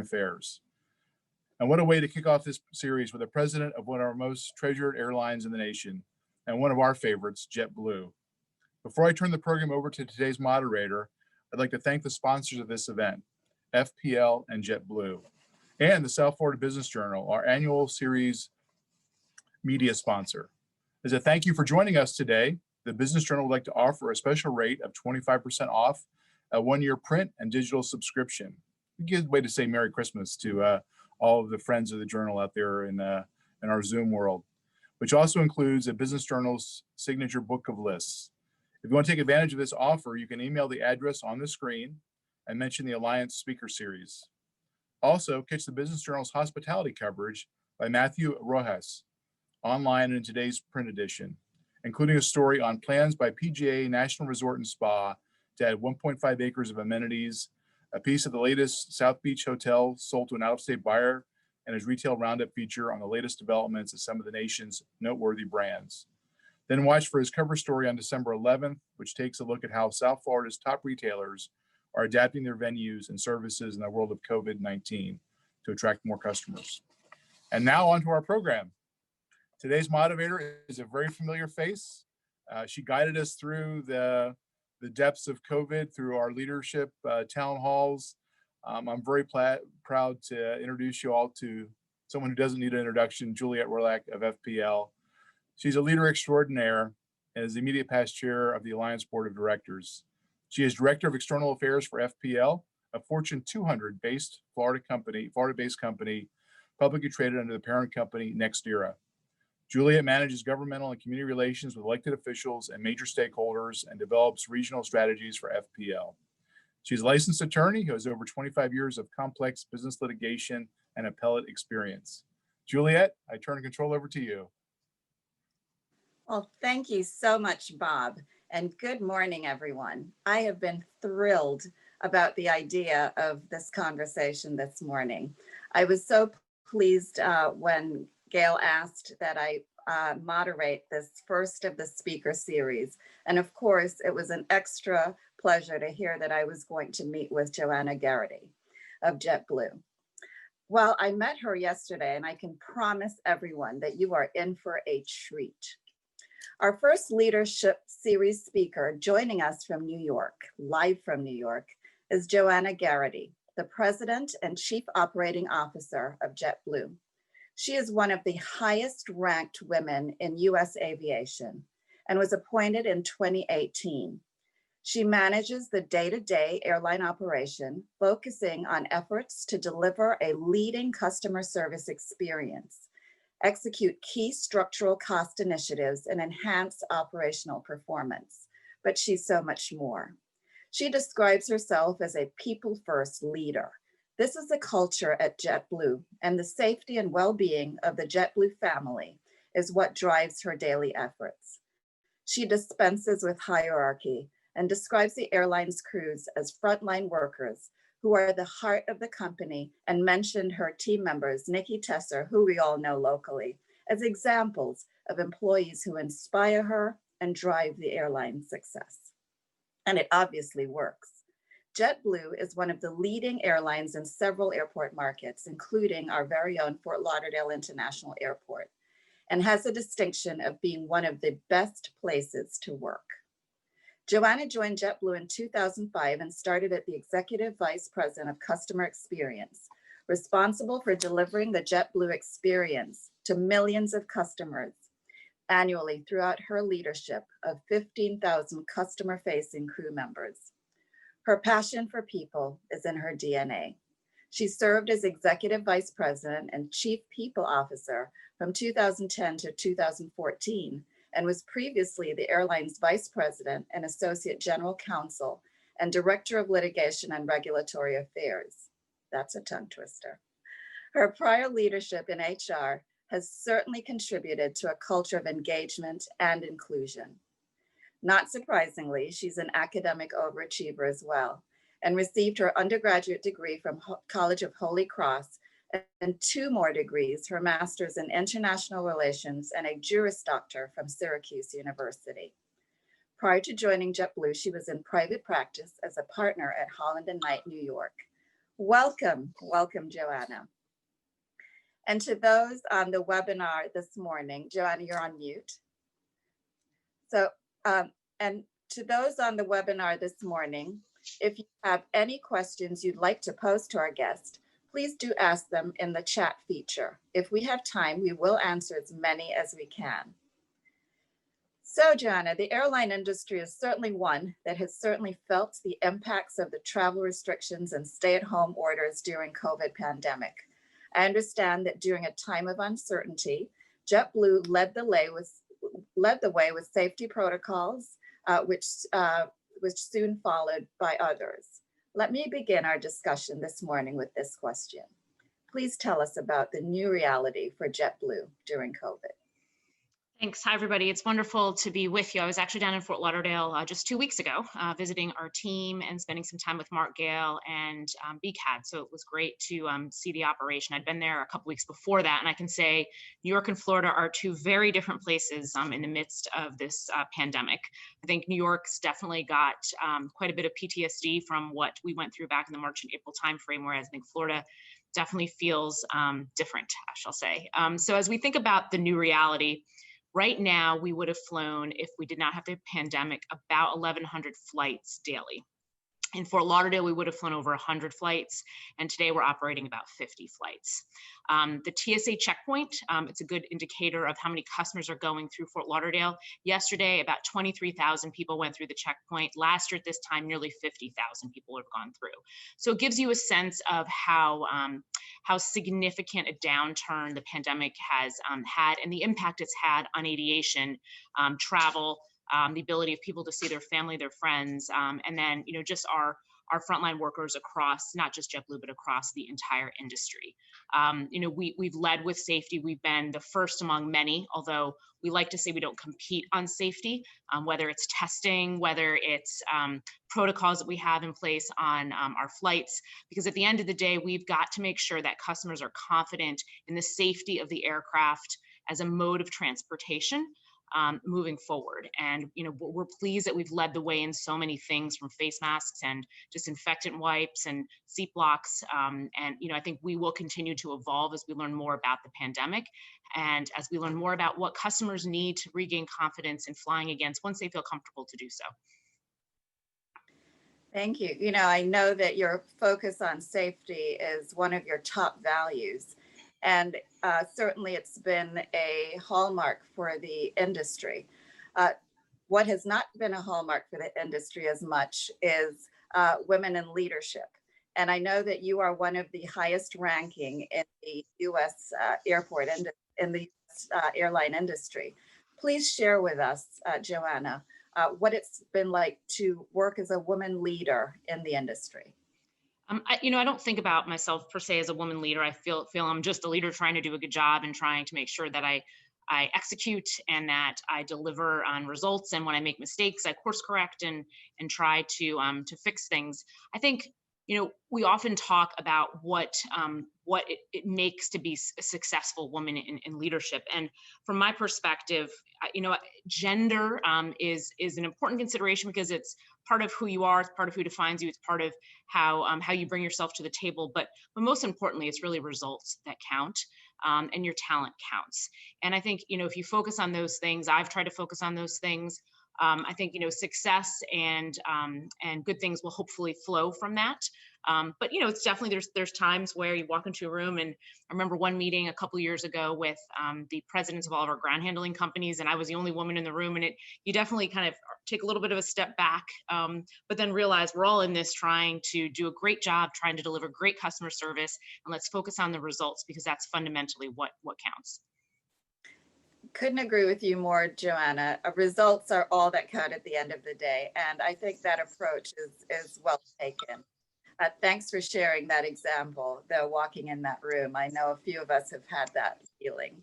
affairs. And what a way to kick off this series with the president of one of our most treasured airlines in the nation, and one of our favorites, JetBlue. Before I turn the program over to today's moderator, I'd like to thank the sponsors of this event, FPL and JetBlue, and the South Florida Business Journal, our annual series media sponsor. As a thank you for joining us today, the Business Journal would like to offer a special rate of 25% off a one-year print and digital subscription. A good way to say Merry Christmas to all of the friends of the journal out there in our Zoom world, which also includes a Business Journal's signature book of lists. If you want to take advantage of this offer, you can email the address on the screen and mention the Alliance Speaker Series. Also, catch the Business Journal's hospitality coverage by Matthew Rojas online and in today's print edition, including a story on plans by PGA National Resort and Spa to add 1.5 acres of amenities, a piece of the latest South Beach Hotel sold to an out-of-state buyer, and his retail roundup feature on the latest developments of some of the nation's noteworthy brands. Then watch for his cover story on December 11th, which takes a look at how South Florida's top retailers are adapting their venues and services in the world of COVID-19 to attract more customers. And now on to our program. Today's moderator is a very familiar face. She guided us through the depths of COVID through our leadership town halls. I'm very proud to introduce you all to someone who doesn't need an introduction, Juliet Rorlak of FPL. She's a leader extraordinaire and is the immediate past chair of the Alliance Board of Directors. She is Director of External Affairs for FPL, a Fortune 200 based Florida-based company, publicly traded under the parent company NextEra. Juliet manages governmental and community relations with elected officials and major stakeholders and develops regional strategies for FPL. She's a licensed attorney who has over 25 years of complex business litigation and appellate experience. Juliet, I turn control over to you. Well, thank you so much, Bob, and good morning, everyone. I have been thrilled about the idea of this conversation this morning. I was so pleased when Gail asked that I moderate this first of the speaker series. And of course, it was an extra pleasure to hear that I was going to meet with Joanna Geraghty of JetBlue. Well, I met her yesterday, and I can promise everyone that you are in for a treat. Our first leadership series speaker joining us from New York, live from New York, is Joanna Geraghty, the President and Chief Operating Officer of JetBlue. She is one of the highest ranked women in US aviation and was appointed in 2018. She manages the day-to-day airline operation, focusing on efforts to deliver a leading customer service experience, execute key structural cost initiatives, and enhance operational performance. But she's so much more. She describes herself as a people-first leader. This is the culture at JetBlue, and the safety and well-being of the JetBlue family is what drives her daily efforts. She dispenses with hierarchy and describes the airline's crews as frontline workers who are the heart of the company, and mentioned her team members, Nikki Tesser, who we all know locally, as examples of employees who inspire her and drive the airline's success. And it obviously works. JetBlue is one of the leading airlines in several airport markets, including our very own Fort Lauderdale International Airport, and has the distinction of being one of the best places to work. Joanna joined JetBlue in 2005 and started as the Executive Vice President of Customer Experience, responsible for delivering the JetBlue experience to millions of customers annually throughout her leadership of 15,000 customer-facing crew members. Her passion for people is in her DNA. She served as Executive Vice President and Chief People Officer from 2010 to 2014, and was previously the airline's Vice President and Associate General Counsel and Director of Litigation and Regulatory Affairs. That's a tongue twister. Her prior leadership in HR has certainly contributed to a culture of engagement and inclusion. Not surprisingly, she's an academic overachiever as well, and received her undergraduate degree from College of Holy Cross and 2 more degrees, her master's in international relations and a Juris Doctor from Syracuse University. Prior to joining JetBlue, she was in private practice as a partner at Holland & Knight, New York, Welcome, welcome, Joanna. And to those on the webinar this morning, Joanna, you're on mute. So, and to those on the webinar this morning, if you have any questions you'd like to pose to our guest, please do ask them in the chat feature. If we have time, we will answer as many as we can. So, Joanna, the airline industry is certainly one that has certainly felt the impacts of the travel restrictions and stay-at-home orders during COVID pandemic. I understand that during a time of uncertainty, JetBlue led the way with safety protocols, which soon followed by others. Let me begin our discussion this morning with this question. Please tell us about the new reality for JetBlue during COVID. Thanks. Hi, everybody. It's wonderful to be with you. I was actually down in Fort Lauderdale just 2 weeks ago, visiting our team and spending some time with Mark Gale and BCAD. So it was great to see the operation. I'd been there a couple weeks before that, and I can say New York and Florida are two very different places in the midst of this pandemic. I think New York's definitely got quite a bit of PTSD from what we went through back in the March and April timeframe, whereas I think Florida definitely feels different, I shall say. So as we think about the new reality, right now, we would have flown, if we did not have the pandemic, about 1,100 flights daily. In Fort Lauderdale, we would have flown over 100 flights, and today we're operating about 50 flights. The TSA checkpoint, it's a good indicator of how many customers are going through Fort Lauderdale. Yesterday, about 23,000 people went through the checkpoint. Last year at this time, nearly 50,000 people have gone through. So it gives you a sense of how significant a downturn the pandemic has had and the impact it's had on aviation, travel, the ability of people to see their family, their friends, and then, just our frontline workers across, not just JetBlue, but across the entire industry. We've led with safety. We've been the first among many, although we like to say we don't compete on safety, whether it's testing, whether it's protocols that we have in place on our flights, because at the end of the day, we've got to make sure that customers are confident in the safety of the aircraft as a mode of transportation. Moving forward. And, we're pleased that we've led the way in so many things, from face masks and disinfectant wipes and seat blocks. And, I think we will continue to evolve as we learn more about the pandemic and as we learn more about what customers need to regain confidence in flying against once they feel comfortable to do so. Thank you. I know that your focus on safety is one of your top values. And certainly it's been a hallmark for the industry. What has not been a hallmark for the industry as much is women in leadership. And I know that you are one of the highest ranking in the U.S. airline industry. Please share with us, Joanna, what it's been like to work as a woman leader in the industry. I don't think about myself per se as a woman leader. I feel I'm just a leader trying to do a good job and trying to make sure that I execute and that I deliver on results. And when I make mistakes, I course correct and try to fix things. I think, we often talk about what it makes to be a successful woman in leadership. And from my perspective, gender is an important consideration because it's part of who you are, it's part of who defines you, it's part of how you bring yourself to the table. But most importantly, it's really results that count. And your talent counts. And I think, if you focus on those things, I've tried to focus on those things. I think, success and good things will hopefully flow from that. But, it's definitely, there's times where you walk into a room, and I remember one meeting a couple of years ago with the presidents of all of our ground handling companies, and I was the only woman in the room, and you definitely kind of take a little bit of a step back, but then realize we're all in this trying to do a great job, trying to deliver great customer service, and let's focus on the results because that's fundamentally what counts. Couldn't agree with you more, Joanna. Results are all that count at the end of the day. And I think that approach is well taken. Thanks for sharing that example, though, walking in that room. I know a few of us have had that feeling.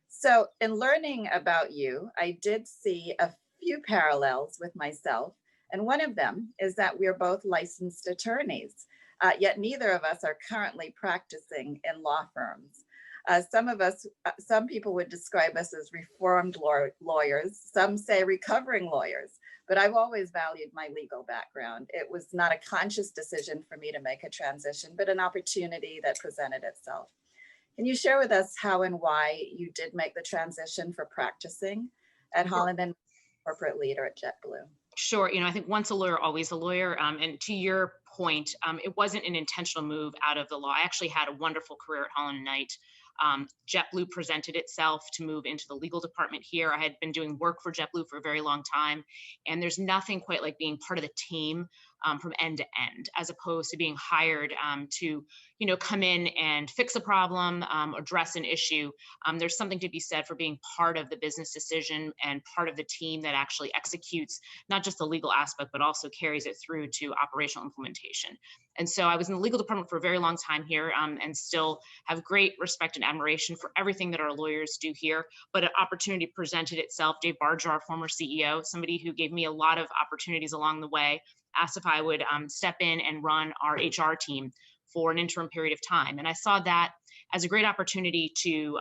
So in learning about you, I did see a few parallels with myself. And one of them is that we're both licensed attorneys, yet neither of us are currently practicing in law firms. Some people would describe us as reformed lawyers. Some say recovering lawyers. but I've always valued my legal background. It was not a conscious decision for me to make a transition, but an opportunity that presented itself. Can you share with us how and why you did make the transition for practicing at Holland and corporate leader at JetBlue? Sure. I think once a lawyer, always a lawyer. And to your point, it wasn't an intentional move out of the law. I actually had a wonderful career at Holland Knight. JetBlue presented itself to move into the legal department here. I had been doing work for JetBlue for a very long time, and there's nothing quite like being part of the team from end to end, as opposed to being hired to, come in and fix a problem, address an issue. There's something to be said for being part of the business decision and part of the team that actually executes not just the legal aspect, but also carries it through to operational implementation. And so I was in the legal department for a very long time here, and still have great respect and admiration for everything that our lawyers do here. But an opportunity presented itself. Dave Barger, our former CEO, somebody who gave me a lot of opportunities along the way, asked if I would step in and run our HR team for an interim period of time. And I saw that as a great opportunity to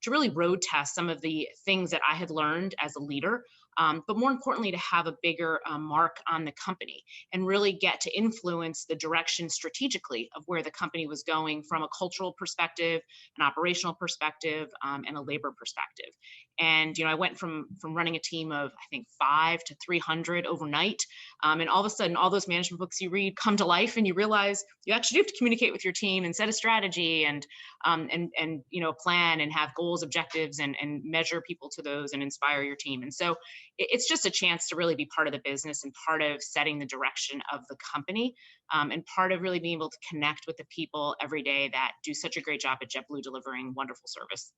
really road test some of the things that I had learned as a leader, but more importantly, to have a bigger mark on the company and really get to influence the direction strategically of where the company was going from a cultural perspective, an operational perspective, and a labor perspective. And I went from running a team of, I think, 5 to 300 overnight, and all of a sudden, all those management books you read come to life, and you realize you actually do have to communicate with your team and set a strategy and plan and have goals, objectives, and measure people to those and inspire your team. And so it's just a chance to really be part of the business and part of setting the direction of the company, and part of really being able to connect with the people every day that do such a great job at JetBlue delivering wonderful service.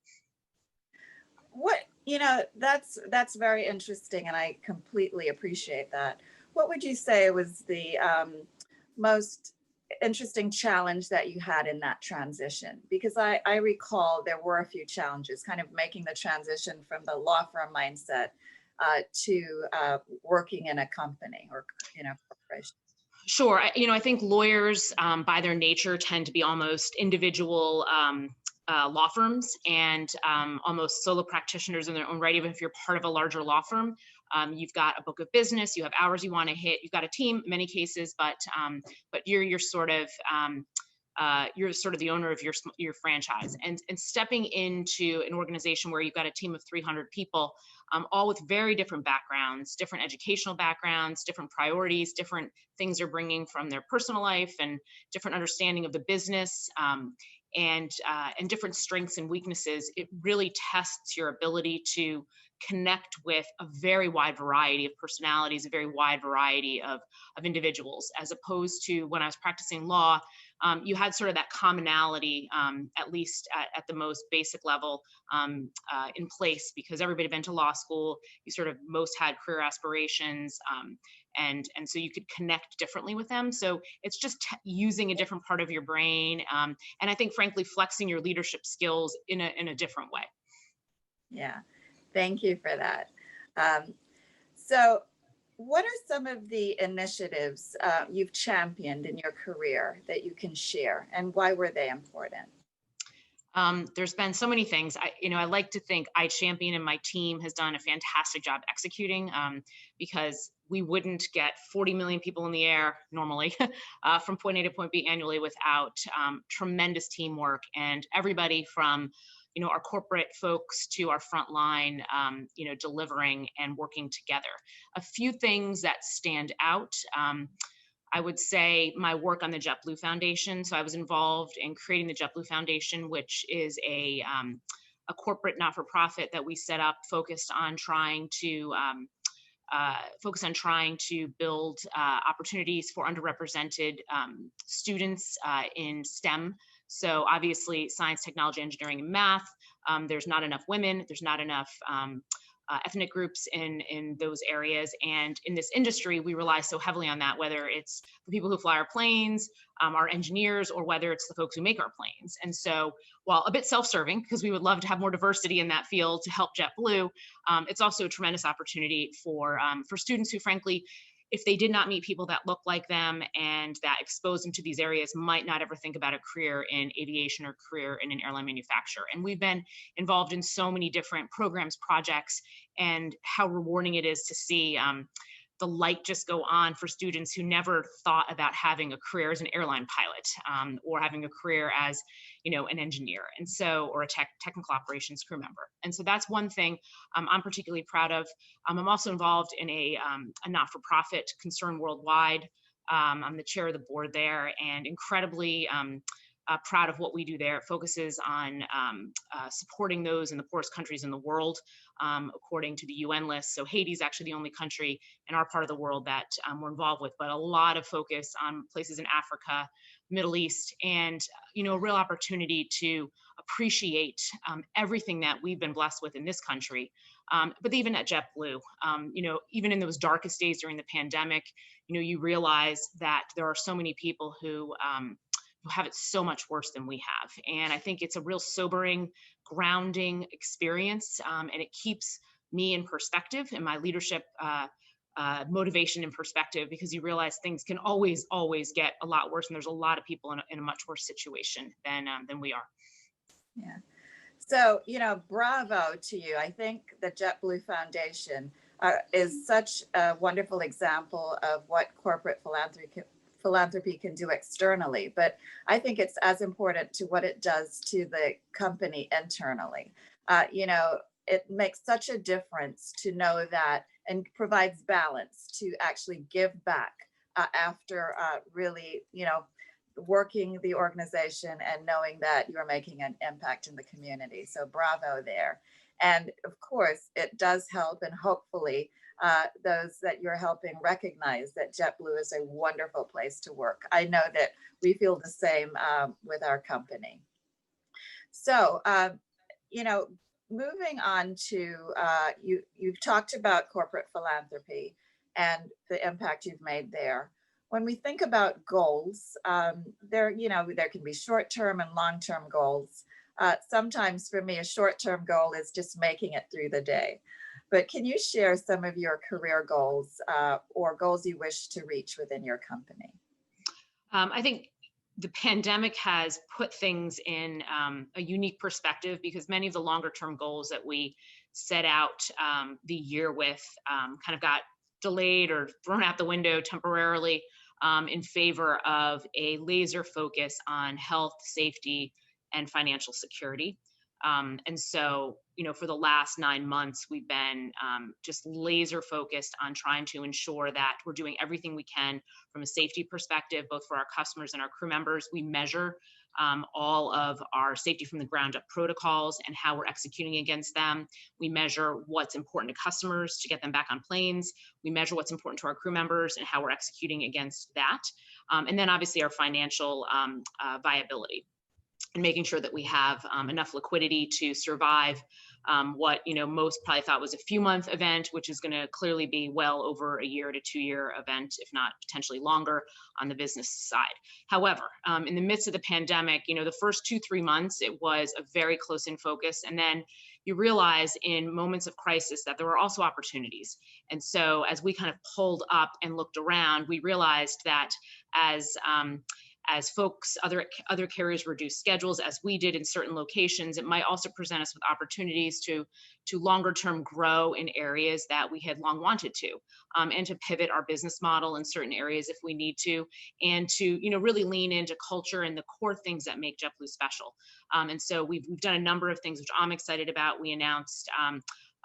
That's very interesting, and I completely appreciate that. What would you say was the most interesting challenge that you had in that transition? Because I recall there were a few challenges, kind of making the transition from the law firm mindset to working in a company or corporation. Sure. I think lawyers by their nature tend to be almost individual law firms and almost solo practitioners in their own right. Even if you're part of a larger law firm, you've got a book of business, you have hours you want to hit, you've got a team in many cases, but you're sort of the owner of your franchise, and stepping into an organization where you've got a team of 300 people, all with very different backgrounds, different educational backgrounds, different priorities, different things they're bringing from their personal life, and different understanding of the business, and different strengths and weaknesses. It really tests your ability to connect with a very wide variety of personalities, a very wide variety of individuals, as opposed to when I was practicing law. You had sort of that commonality, at least at the most basic level, in place, because everybody had been to law school. You sort of most had career aspirations, and so you could connect differently with them. So it's just using a different part of your brain, and I think, frankly, flexing your leadership skills in a different way. Yeah, thank you for that. So what are some of the initiatives you've championed in your career that you can share, and why were they important? There's been so many things. I like to think I champion, and my team has done a fantastic job executing, because we wouldn't get 40 million people in the air normally from point A to point B annually without tremendous teamwork, and everybody from our corporate folks to our front line, delivering and working together. A few things that stand out. I would say my work on the JetBlue Foundation. So I was involved in creating the JetBlue Foundation, which is a corporate not-for-profit that we set up, focused on trying to build opportunities for underrepresented students in STEM. So obviously, science, technology, engineering, and math. There's not enough women. There's not enough ethnic groups in those areas. And in this industry, we rely so heavily on that, whether it's the people who fly our planes, our engineers, or whether it's the folks who make our planes. And so, while a bit self-serving, because we would love to have more diversity in that field to help JetBlue, it's also a tremendous opportunity for students who, frankly, if they did not meet people that look like them and that expose them to these areas, might not ever think about a career in aviation or career in an airline manufacturer. And we've been involved in so many different programs, projects, and how rewarding it is to see the light just go on for students who never thought about having a career as an airline pilot, or having a career as, an engineer, and so, or a technical operations crew member. And so that's one thing I'm particularly proud of. I'm also involved in a not-for-profit concern worldwide. I'm the chair of the board there, and incredibly proud of what we do there. It focuses on supporting those in the poorest countries in the world, according to the UN list. So Haiti is actually the only country in our part of the world that we're involved with, but a lot of focus on places in Africa, Middle East, and a real opportunity to appreciate everything that we've been blessed with in this country. But even at JetBlue, even in those darkest days during the pandemic, you realize that there are so many people who have it so much worse than we have. And I think it's a real sobering, grounding experience. And it keeps me in perspective and my leadership motivation in perspective, because you realize things can always get a lot worse. And there's a lot of people in a much worse situation than we are. Yeah. So, bravo to you. I think the JetBlue Foundation is such a wonderful example of what corporate philanthropy can do externally, but I think it's as important to what it does to the company internally. It makes such a difference to know that, and provides balance to actually give back after really, working the organization and knowing that you're making an impact in the community. So bravo there. And of course, it does help, and hopefully those that you're helping recognize that JetBlue is a wonderful place to work. I know that we feel the same with our company. So, moving on to, you've talked about corporate philanthropy and the impact you've made there. When we think about goals, there can be short-term and long-term goals. Sometimes for me, a short-term goal is just making it through the day. But can you share some of your career goals or goals you wish to reach within your company? I think the pandemic has put things in a unique perspective, because many of the longer term goals that we set out the year with kind of got delayed or thrown out the window temporarily in favor of a laser focus on health, safety, and financial security. And so, for the last 9 months, we've been just laser focused on trying to ensure that we're doing everything we can from a safety perspective, both for our customers and our crew members. We measure all of our safety from the ground up protocols and how we're executing against them. We measure what's important to customers to get them back on planes. We measure what's important to our crew members and how we're executing against that. And then obviously our financial viability, and making sure that we have enough liquidity to survive what most probably thought was a few-month event, which is going to clearly be well over a year to 2-year event, if not potentially longer on the business side. However, in the midst of the pandemic, the first 2-3 months, it was a very close-in focus, and then you realize in moments of crisis that there were also opportunities. And so as we kind of pulled up and looked around, we realized that as folks, other carriers reduced schedules, as we did in certain locations, it might also present us with opportunities to longer term grow in areas that we had long wanted to, and to pivot our business model in certain areas if we need to, and to really lean into culture and the core things that make JetBlue special. And so we've done a number of things which I'm excited about. We announced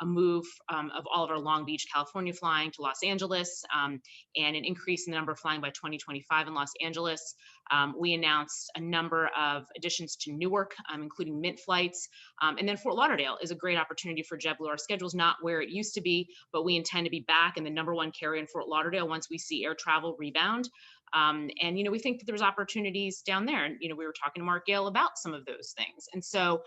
a move of all of our Long Beach, California flying to Los Angeles, and an increase in the number of flying by 2025 in Los Angeles. We announced a number of additions to Newark, including Mint flights. And then Fort Lauderdale is a great opportunity for JetBlue. Our schedule's not where it used to be, but we intend to be back in the #1 carrier in Fort Lauderdale once we see air travel rebound. And, we think that there's opportunities down there. And, we were talking to Mark Gale about some of those things. And so,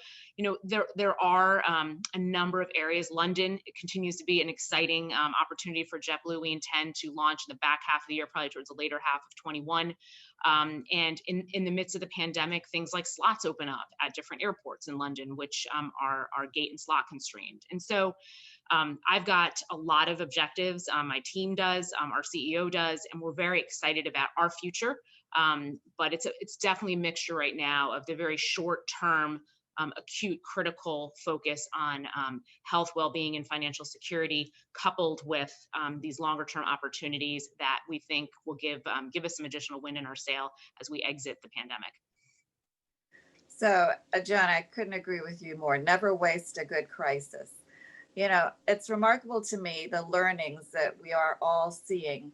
there are a number of areas. London continues to be an exciting opportunity for JetBlue. We intend to launch in the back half of the year, probably towards the later half of 21. And in the midst of the pandemic, things like slots open up at different airports in London, which are gate and slot constrained. And so I've got a lot of objectives. My team does, our CEO does, and we're very excited about our future. But it's definitely a mixture right now of the very short term acute, critical focus on health, well-being, and financial security, coupled with these longer-term opportunities that we think will give us some additional wind in our sail as we exit the pandemic. So, Joanna, I couldn't agree with you more. Never waste a good crisis. You know, it's remarkable to me the learnings that we are all seeing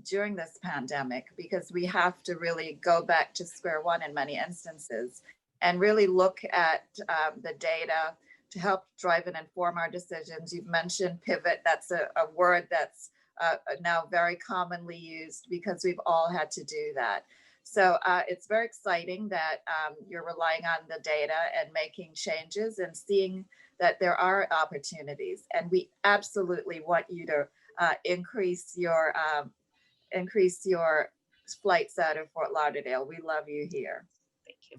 during this pandemic, because we have to really go back to square one in many instances and really look at the data to help drive and inform our decisions. You've mentioned pivot. That's a word that's now very commonly used because we've all had to do that. So it's very exciting that you're relying on the data and making changes and seeing that there are opportunities. And we absolutely want you to increase your flights out of Fort Lauderdale. We love you here. Thank you.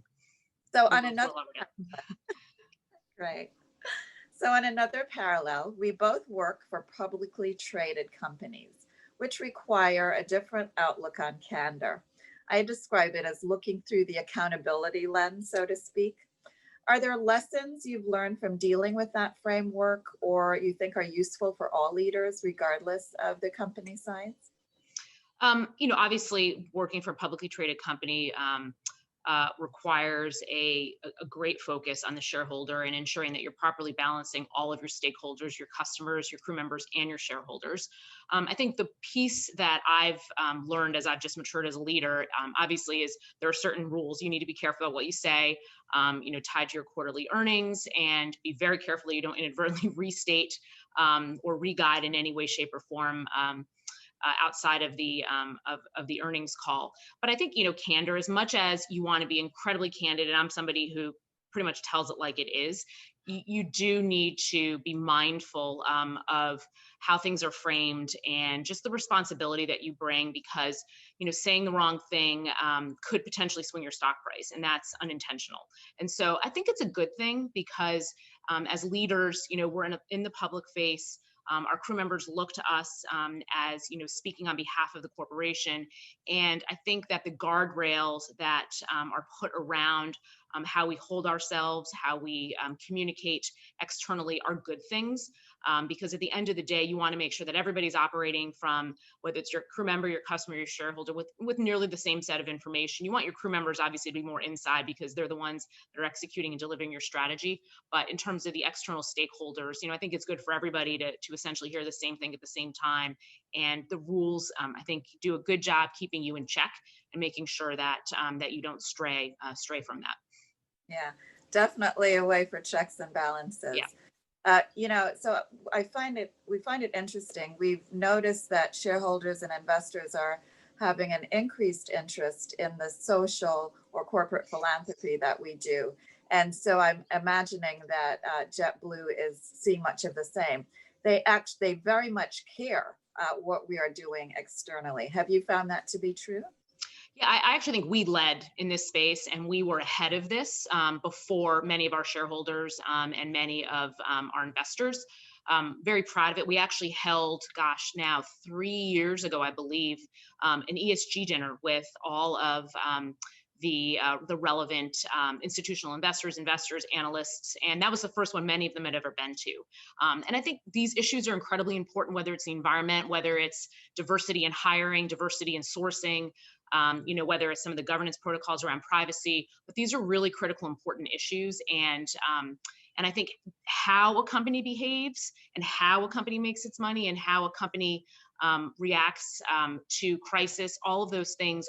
So on another, right. So on another parallel, we both work for publicly traded companies, which require a different outlook on candor. I describe it as looking through the accountability lens, so to speak. Are there lessons you've learned from dealing with that framework, or you think are useful for all leaders, regardless of the company size? You know, obviously, working for a publicly traded company requires a great focus on the shareholder and ensuring that you're properly balancing all of your stakeholders, your customers, your crew members, and your shareholders. I think the piece that I've learned as I've just matured as a leader, obviously, is there are certain rules. You need to be careful about what you say, you know, tied to your quarterly earnings, and be very careful that you don't inadvertently restate or re-guide in any way, shape, or form outside of the earnings call. But I think, you know, candor, as much as you want to be incredibly candid, and I'm somebody who pretty much tells it like it is, you do need to be mindful of how things are framed and just the responsibility that you bring, because, you know, saying the wrong thing could potentially swing your stock price, and that's unintentional. And so I think it's a good thing, because as leaders, you know, we're in the public face. Our crew members look to us as, you know, speaking on behalf of the corporation. And I think that the guardrails that are put around how we hold ourselves, how we communicate externally are good things. Because at the end of the day, you want to make sure that everybody's operating from, whether it's your crew member, your customer, your shareholder, with nearly the same set of information. You want your crew members obviously to be more inside, because they're the ones that are executing and delivering your strategy. But in terms of the external stakeholders, you know, I think it's good for everybody to essentially hear the same thing at the same time. And the rules, I think, do a good job keeping you in check and making sure that that you don't stray from that. Yeah, definitely a way for checks and balances. Yeah. You know, so we find it interesting. We've noticed that shareholders and investors are having an increased interest in the social or corporate philanthropy that we do. And so I'm imagining that JetBlue is seeing much of the same. They very much care what we are doing externally. Have you found that to be true? Yeah, I actually think we led in this space, and we were ahead of this before many of our shareholders and many of our investors. Very proud of it. We actually held, now 3 years ago, I believe, an ESG dinner with all of the relevant institutional investors, analysts, and that was the first one many of them had ever been to. And I think these issues are incredibly important, whether it's the environment, whether it's diversity in hiring, diversity in sourcing, you know, whether it's some of the governance protocols around privacy, but these are really critical, important issues. And I think how a company behaves and how a company makes its money and how a company reacts to crisis, all of those things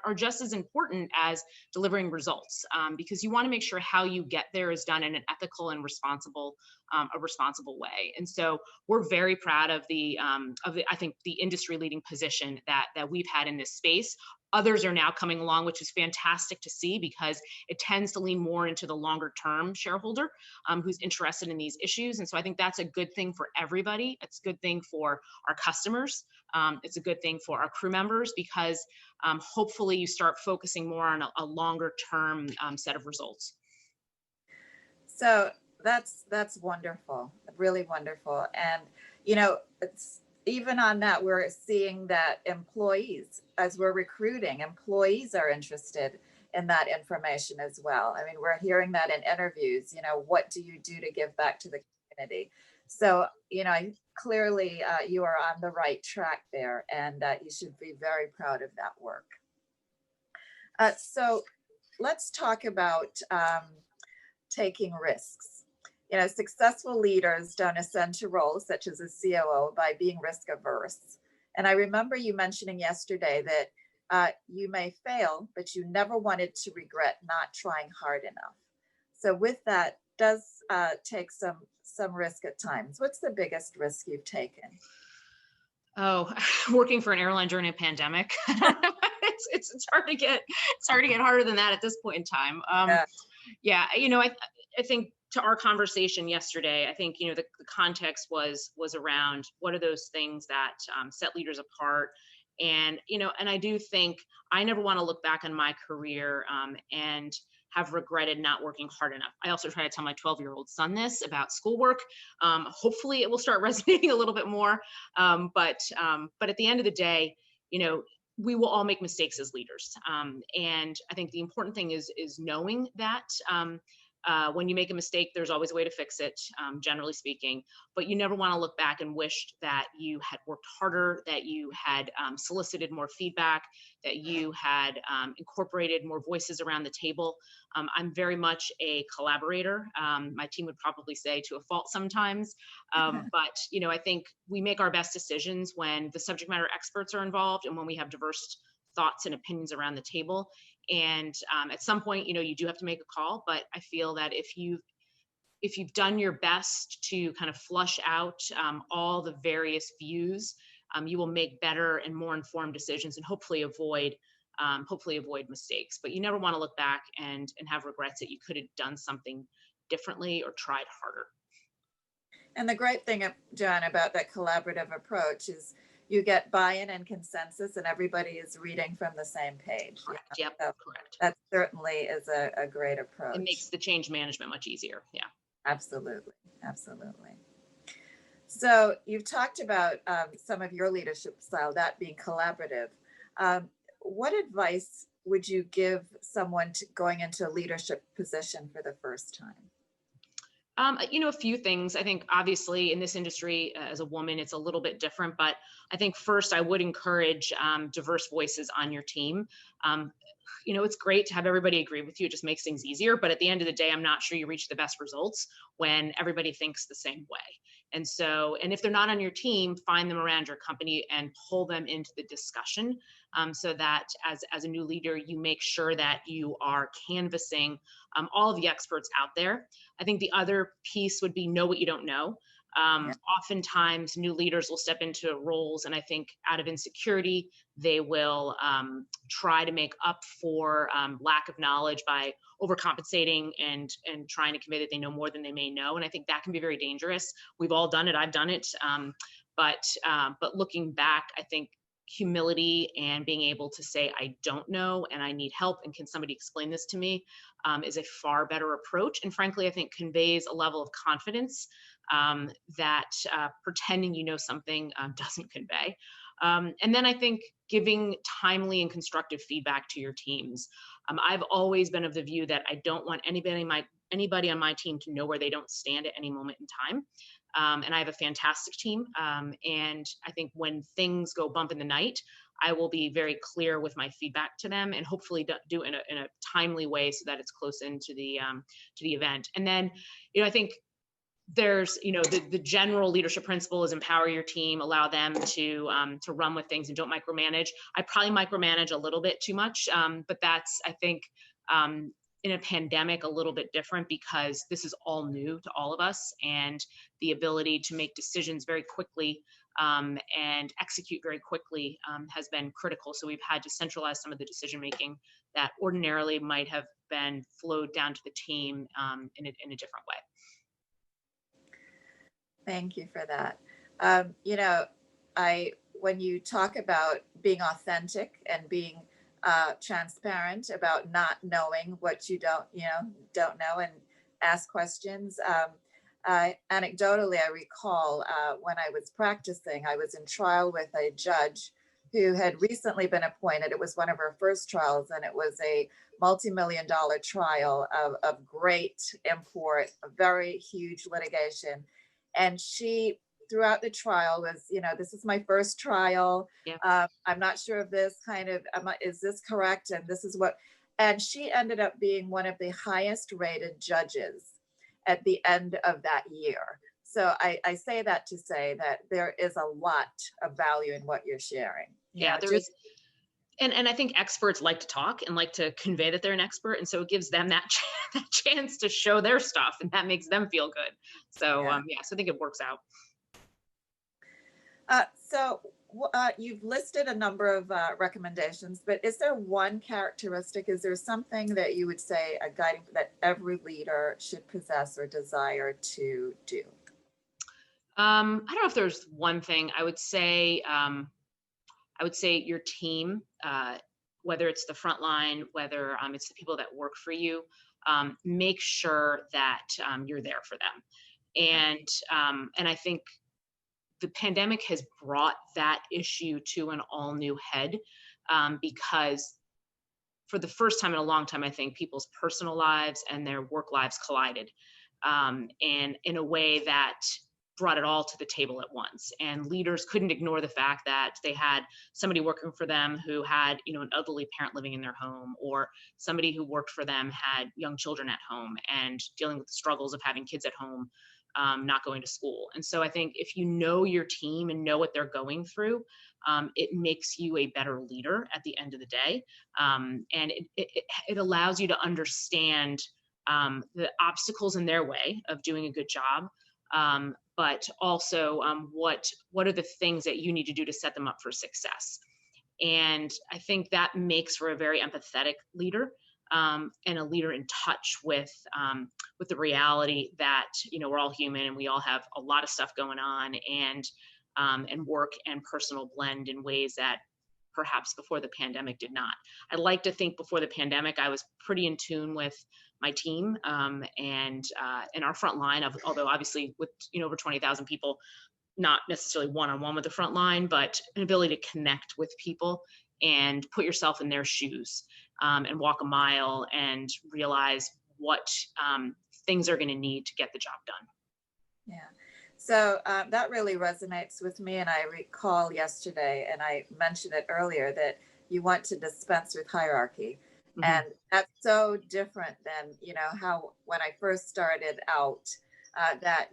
are just as important as delivering results, because you want to make sure how you get there is done in an ethical and responsible way. And so we're very proud of the I think the industry leading position that we've had in this space. Others are now coming along, which is fantastic to see, because it tends to lean more into the longer term shareholder who's interested in these issues. And so I think that's a good thing for everybody. It's a good thing for our customers. It's a good thing for our crew members, because hopefully you start focusing more on a longer term set of results. So that's wonderful, really wonderful. And, you know, it's even on that, we're seeing that employees, as we're recruiting, employees are interested in that information as well. I mean, we're hearing that in interviews, what do you do to give back to the community? So, clearly you are on the right track there, and you should be very proud of that work. So let's talk about taking risks. Successful leaders don't ascend to roles such as a COO by being risk averse. And I remember you mentioning yesterday that you may fail, but you never wanted to regret not trying hard enough. So with that, does take some risk at times. What's the biggest risk you've taken? Oh, working for an airline during a pandemic. It's hard to get harder than that at this point in time. Yeah, I think to our conversation yesterday, I think the context was around what are those things that set leaders apart, and and I do think I never want to look back on my career and have regretted not working hard enough. I also try to tell my 12-year-old son this about schoolwork. Hopefully, it will start resonating a little bit more. But at the end of the day, we will all make mistakes as leaders. And I think the important thing is knowing that when you make a mistake, there's always a way to fix it, generally speaking. But you never want to look back and wish that you had worked harder, that you had solicited more feedback, that you had incorporated more voices around the table. I'm very much a collaborator. My team would probably say to a fault sometimes. But I think we make our best decisions when the subject matter experts are involved and when we have diverse thoughts and opinions around the table. And at some point, you do have to make a call. But I feel that if you've done your best to kind of flush out all the various views, you will make better and more informed decisions and hopefully avoid mistakes. But you never want to look back and have regrets that you could have done something differently or tried harder. And the great thing, Joanna, about that collaborative approach is you get buy-in and consensus, and everybody is reading from the same page. Correct. Yep. So correct. That certainly is a great approach. It makes the change management much easier. Yeah. Absolutely. Absolutely. So you've talked about some of your leadership style, that being collaborative. What advice would you give someone going into a leadership position for the first time? A few things. I think obviously in this industry, as a woman, it's a little bit different, but I think first I would encourage diverse voices on your team. It's great to have everybody agree with you. It just makes things easier. But at the end of the day, I'm not sure you reach the best results when everybody thinks the same way. And if they're not on your team, find them around your company and pull them into the discussion so that as a new leader, you make sure that you are canvassing all of the experts out there. I think the other piece would be know what you don't know. Oftentimes new leaders will step into roles, and I think out of insecurity, they will try to make up for lack of knowledge by overcompensating and trying to convey that they know more than they may know. And I think that can be very dangerous. We've all done it. I've done it. But looking back, I think humility and being able to say, I don't know and I need help, and can somebody explain this to me, is a far better approach. And frankly, I think conveys a level of confidence that pretending you know something doesn't convey. And then I think giving timely and constructive feedback to your teams. I've always been of the view that I don't want anybody on my team to know where they don't stand at any moment in time. And I have a fantastic team. And I think when things go bump in the night, I will be very clear with my feedback to them, and hopefully do it in a timely way so that it's close into the event. And then, I think there's, the general leadership principle is empower your team, allow them to run with things, and don't micromanage. I probably micromanage a little bit too much, but that's, I think, in a pandemic, a little bit different because this is all new to all of us, and the ability to make decisions very quickly and execute very quickly has been critical. So we've had to centralize some of the decision making that ordinarily might have been flowed down to the team in a different way. Thank you for that. When you talk about being authentic and being transparent about not knowing what you don't know, and ask questions. Anecdotally, I recall when I was practicing, I was in trial with a judge who had recently been appointed. It was one of her first trials, and it was a multi-million-dollar trial of great import, a very huge litigation. And she, throughout the trial, was, this is my first trial. Yeah. I'm not sure of this is this correct? And this is what, and she ended up being one of the highest rated judges at the end of that year. So I say that to say that there is a lot of value in what you're sharing. Yeah, there is. And I think experts like to talk and like to convey that they're an expert. And so it gives them that chance to show their stuff, and that makes them feel good. So, so I think it works out. You've listed a number of recommendations, but is there one characteristic? Is there something that you would say a guiding that every leader should possess or desire to do? I don't know if there's one thing. I would say your team, whether it's the front line, whether it's the people that work for you, make sure that you're there for them. And I think the pandemic has brought that issue to an all new head, because for the first time in a long time, I think people's personal lives and their work lives collided, and in a way that brought it all to the table at once. And leaders couldn't ignore the fact that they had somebody working for them who had, an elderly parent living in their home, or somebody who worked for them had young children at home and dealing with the struggles of having kids at home, not going to school. And so I think if you know your team and know what they're going through, it makes you a better leader at the end of the day. And it allows you to understand the obstacles in their way of doing a good job, but also what are the things that you need to do to set them up for success. And I think that makes for a very empathetic leader, and a leader in touch with the reality that we're all human and we all have a lot of stuff going on, and work and personal blend in ways that perhaps before the pandemic did not. I'd like to think before the pandemic I was pretty in tune with my team, and our front line, although obviously with over 20,000 people, not necessarily one-on-one with the front line, but an ability to connect with people and put yourself in their shoes, and walk a mile and realize what things are going to need to get the job done. Yeah. So that really resonates with me. And I recall yesterday, and I mentioned it earlier, that you want to dispense with hierarchy. Mm-hmm. And that's so different than, how when I first started out, that,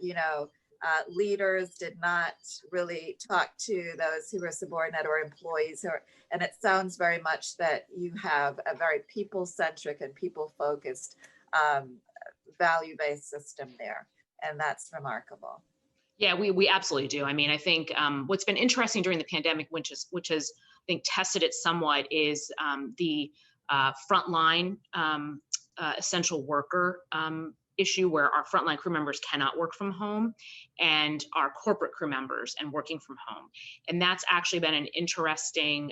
leaders did not really talk to those who were subordinate or employees. And it sounds very much that you have a very people-centric and people-focused value-based system there. And that's remarkable. Yeah, we absolutely do. I mean, I think what's been interesting during the pandemic, which has I think tested it somewhat, is the frontline essential worker issue, where our frontline crew members cannot work from home, and our corporate crew members and working from home. And that's actually been an interesting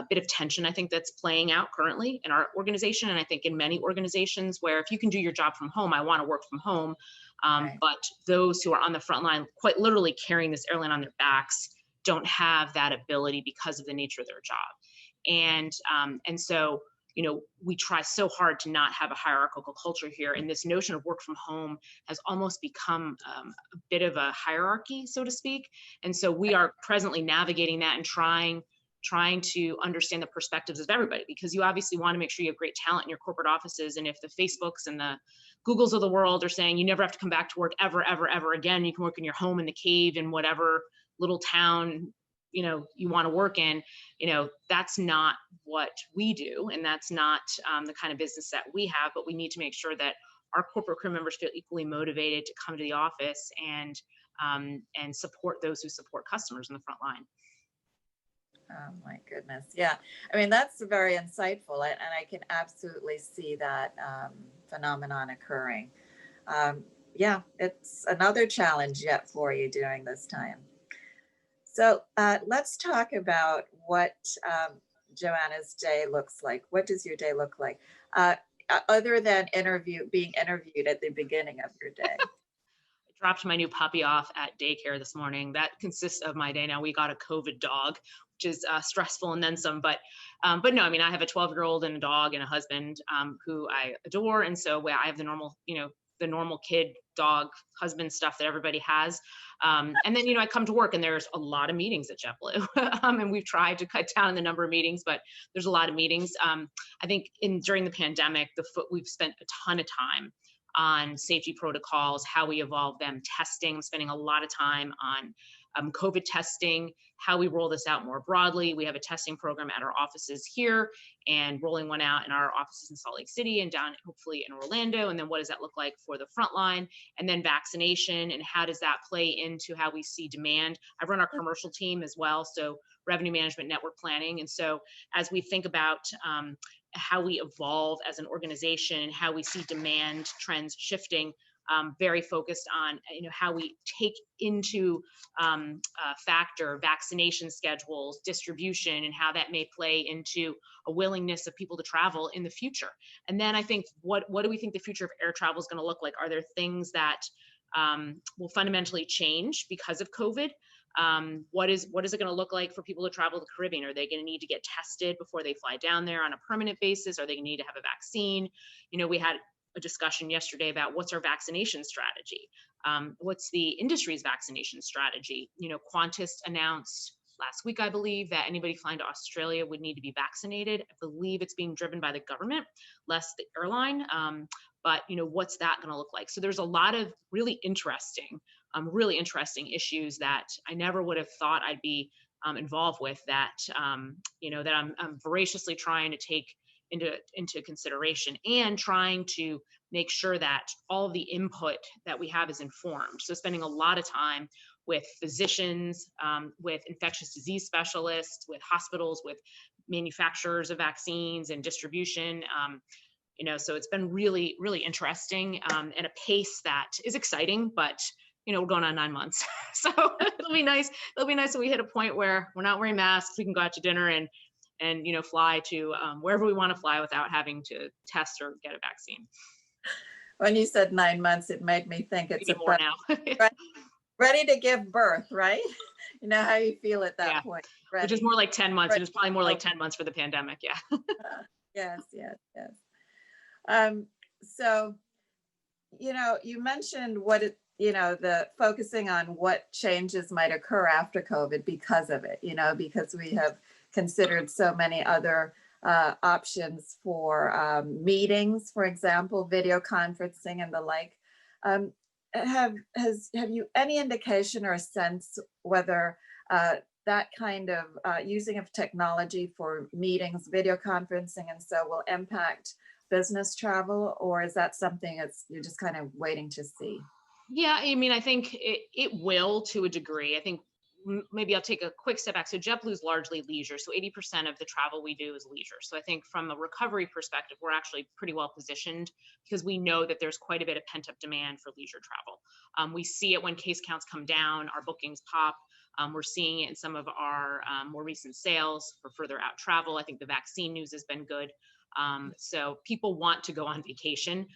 bit of tension, I think, that's playing out currently in our organization. And I think in many organizations, where if you can do your job from home, I want to work from home. Right. But those who are on the front line, quite literally carrying this airline on their backs, don't have that ability because of the nature of their job. And so, we try so hard to not have a hierarchical culture here. And this notion of work from home has almost become a bit of a hierarchy, so to speak. And so we are presently navigating that and trying to understand the perspectives of everybody, because you obviously want to make sure you have great talent in your corporate offices. And if the Facebooks and the Googles of the world are saying you never have to come back to work ever, ever, ever again, you can work in your home, in the cave, in whatever little town, you want to work in, that's not what we do. And that's not the kind of business that we have, but we need to make sure that our corporate crew members feel equally motivated to come to the office and support those who support customers in the front line. Oh my goodness. Yeah. I mean, that's very insightful. And I can absolutely see that phenomenon occurring. Yeah, it's another challenge yet for you during this time. So let's talk about what Joanna's day looks like. What does your day look like? Other than being interviewed at the beginning of your day? I dropped my new puppy off at daycare this morning. That consists of my day now. We got a COVID dog, which is stressful and then some. But no, I mean, I have a 12-year-old and a dog and a husband who I adore, and so I have the normal, the normal kid, dog, husband stuff that everybody has. And then, I come to work and there's a lot of meetings at JetBlue. And we've tried to cut down the number of meetings, but there's a lot of meetings. I think during the pandemic, we've spent a ton of time on safety protocols, how we evolve them, testing. I'm spending a lot of time on COVID testing, how we roll this out more broadly. We have a testing program at our offices here and rolling one out in our offices in Salt Lake City and down hopefully in Orlando. And then what does that look like for the front line? And then vaccination, and how does that play into how we see demand? I run our commercial team as well, so revenue management, network planning. And so as we think about how we evolve as an organization and how we see demand trends shifting, very focused on how we take into factor vaccination schedules, distribution, and how that may play into a willingness of people to travel in the future. And then I think, what do we think the future of air travel is going to look like? Are there things that will fundamentally change because of COVID? What is it going to look like for people to travel to the Caribbean? Are they going to need to get tested before they fly down there on a permanent basis? Are they going to need to have a vaccine? We had a discussion yesterday about what's our vaccination strategy. What's the industry's vaccination strategy? Qantas announced last week, I believe, that anybody flying to Australia would need to be vaccinated. I believe it's being driven by the government, less the airline. But what's that going to look like? So there's a lot of really interesting issues that I never would have thought I'd be involved with. That that I'm voraciously trying to take into consideration, and trying to make sure that all of the input that we have is informed. So spending a lot of time with physicians, with infectious disease specialists, with hospitals, with manufacturers of vaccines and distribution. So it's been really, really interesting, and a pace that is exciting, but we're going on 9 months. So it'll be nice. It'll be nice when we hit a point where we're not wearing masks, we can go out to dinner and fly to wherever we want to fly without having to test or get a vaccine. When you said 9 months, it made me think it's more now. ready to give birth, right? You know how you feel at that point. Ready. Which is more like 10 months. It was probably more like 10 months for the pandemic. Yeah. Yes. So, you mentioned the focusing on what changes might occur after COVID because of it, because we have considered so many other options for meetings, for example, video conferencing and the like. Have you any indication or sense whether that kind of using of technology for meetings, video conferencing, and so will impact business travel, or is that something you're just kind of waiting to see? Yeah, I mean, I think it will to a degree. I think maybe I'll take a quick step back. So JetBlue is largely leisure. So 80% of the travel we do is leisure. So I think from a recovery perspective, we're actually pretty well positioned because we know that there's quite a bit of pent up demand for leisure travel. We see it when case counts come down, our bookings pop. We're seeing it in some of our more recent sales for further out travel. I think the vaccine news has been good. So people want to go on vacation.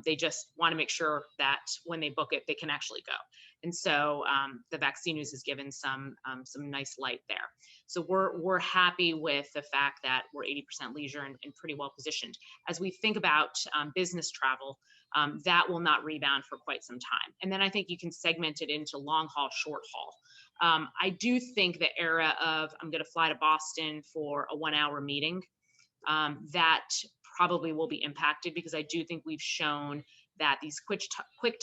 They just want to make sure that when they book it, they can actually go. And so the vaccine news has given some nice light there. So we're happy with the fact that we're 80% leisure and pretty well positioned. As we think about business travel, that will not rebound for quite some time. And then I think you can segment it into long haul, short haul. I do think the era of I'm going to fly to Boston for a 1 hour meeting, that probably will be impacted, because I do think we've shown that these quick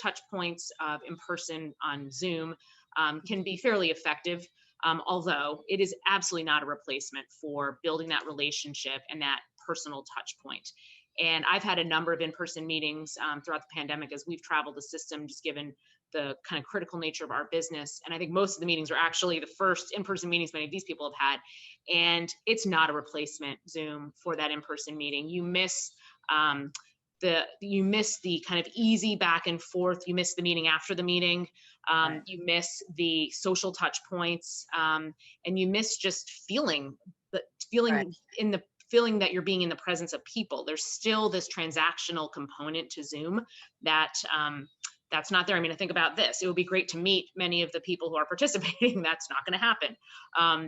touch points of in-person on Zoom can be fairly effective, although it is absolutely not a replacement for building that relationship and that personal touch point. And I've had a number of in-person meetings throughout the pandemic as we've traveled the system, just given the kind of critical nature of our business. And I think most of the meetings are actually the first in-person meetings many of these people have had. And it's not a replacement, Zoom, for that in-person meeting. You miss the kind of easy back and forth. You miss the meeting after the meeting. You miss the social touch points, and you miss just feeling that you're being in the presence of people. There's still this transactional component to Zoom that that's not there. I mean, I think about this. It would be great to meet many of the people who are participating. That's not going to happen.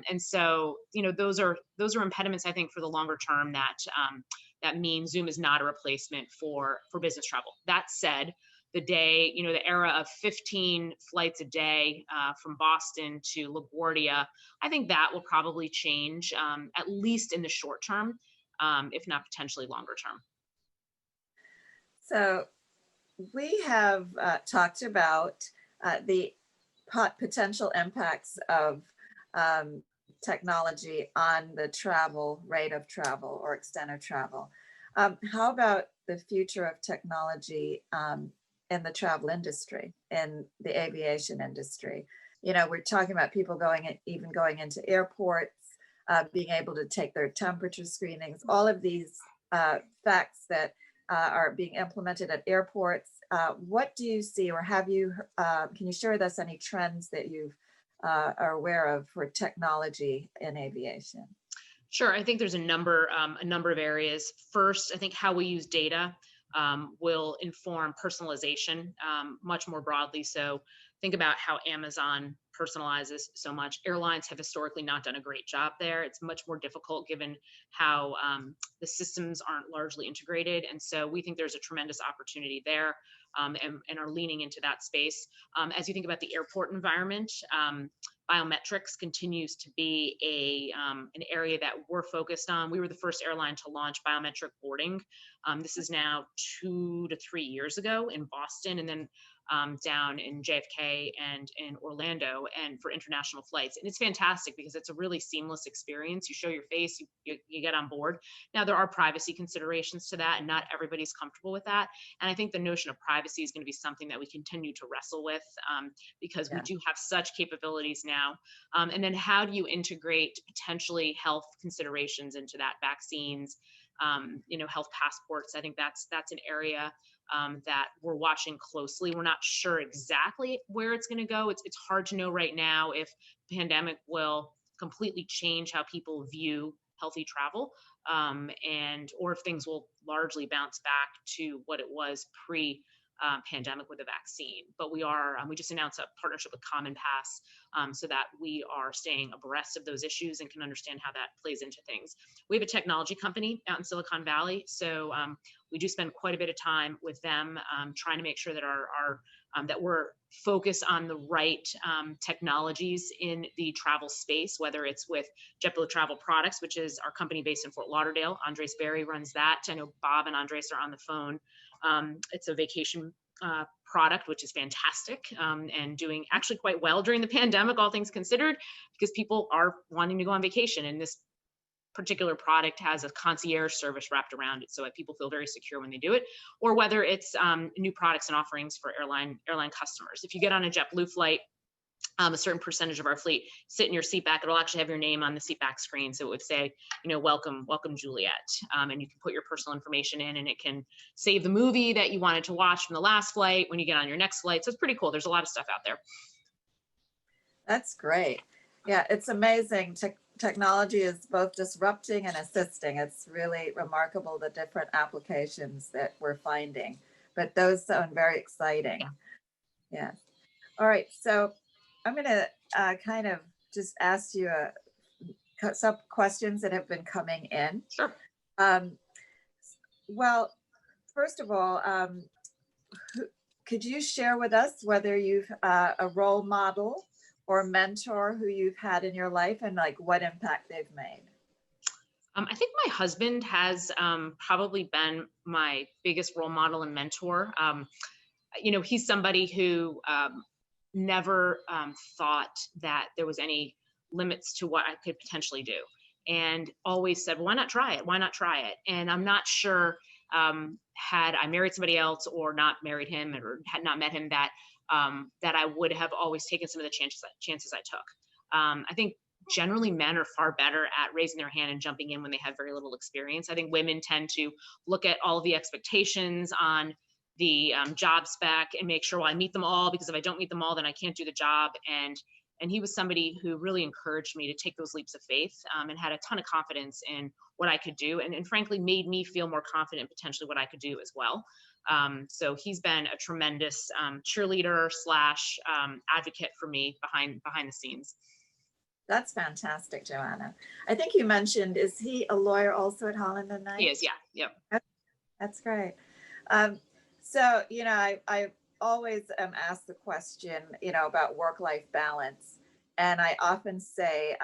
And so, those are impediments, I think, for the longer term that mean Zoom is not a replacement for business travel. That said, the era of 15 flights a day from Boston to LaGuardia, I think that will probably change, at least in the short term, if not potentially longer term. So we have talked about the potential impacts of technology on the rate of travel or extent of travel. How about the future of technology in the travel industry, in the aviation industry? We're talking about people even going into airports, being able to take their temperature screenings, all of these facts that are being implemented at airports. What do you see, or can you share with us any trends that you are aware of for technology in aviation? Sure. I think there's a number of areas. First, I think how we use data will inform personalization much more broadly. So think about how Amazon personalizes so much. Airlines have historically not done a great job there. It's much more difficult given how the systems aren't largely integrated. And so we think there's a tremendous opportunity there, and are leaning into that space. As you think about the airport environment, biometrics continues to be an area that we're focused on. We were the first airline to launch biometric boarding. This is now 2 to 3 years ago in Boston, and then down in JFK and in Orlando, and for international flights. And it's fantastic because it's a really seamless experience. You show your face, you get on board. Now, there are privacy considerations to that, and not everybody's comfortable with that. And I think the notion of privacy is going to be something that we continue to wrestle with, because we do have such capabilities now. And then how do you integrate potentially health considerations into that? Vaccines, health passports. I think that's an area that we're watching closely. We're not sure exactly where it's going to go. It's hard to know right now if the pandemic will completely change how people view healthy travel, or if things will largely bounce back to what it was pre-pandemic with the vaccine. But we just announced a partnership with Common Pass, so that we are staying abreast of those issues and can understand how that plays into things. We have a technology company out in Silicon Valley, so we do spend quite a bit of time with them, trying to make sure that that we're focused on the right technologies in the travel space, whether it's with JetBlue Travel Products, which is our company based in Fort Lauderdale. Andres Berry runs that. I know Bob and Andres are on the phone. It's a vacation product, which is fantastic, and doing actually quite well during the pandemic, all things considered, because people are wanting to go on vacation. And this particular product has a concierge service wrapped around it, so that people feel very secure when they do it. Or whether it's new products and offerings for airline customers. If you get on a JetBlue flight, a certain percentage of our fleet sit in your seat back. It'll actually have your name on the seat back screen. So it would say, welcome Juliet. And you can put your personal information in, and it can save the movie that you wanted to watch from the last flight when you get on your next flight. So it's pretty cool. There's a lot of stuff out there. That's great. Yeah, it's amazing. Technology is both disrupting and assisting. It's really remarkable, the different applications that we're finding, but those sound very exciting. Yeah. All right. So I'm going to kind of just ask you some questions that have been coming in. Sure. Well, first of all, could you share with us whether you've a role model or mentor who you've had in your life, and like what impact they've made? I think my husband has probably been my biggest role model and mentor. He's somebody who never thought that there was any limits to what I could potentially do, and always said, well, why not try it? Why not try it? And I'm not sure, had I married somebody else or not married him, or had not met him, that I would have always taken some of the chances I took. I think generally men are far better at raising their hand and jumping in when they have very little experience. I think women tend to look at all of the expectations on the job spec and make sure, well, I meet them all, because if I don't meet them all, then I can't do the job. And he was somebody who really encouraged me to take those leaps of faith, and had a ton of confidence in what I could do, and frankly made me feel more confident potentially what I could do as well. So he's been a tremendous cheerleader slash advocate for me behind the scenes. That's fantastic, Joanna. I think you mentioned, is he a lawyer also at Holland and Knight? He is, yeah, yep. That's great. So, I always am asked the question, about work-life balance. And I often say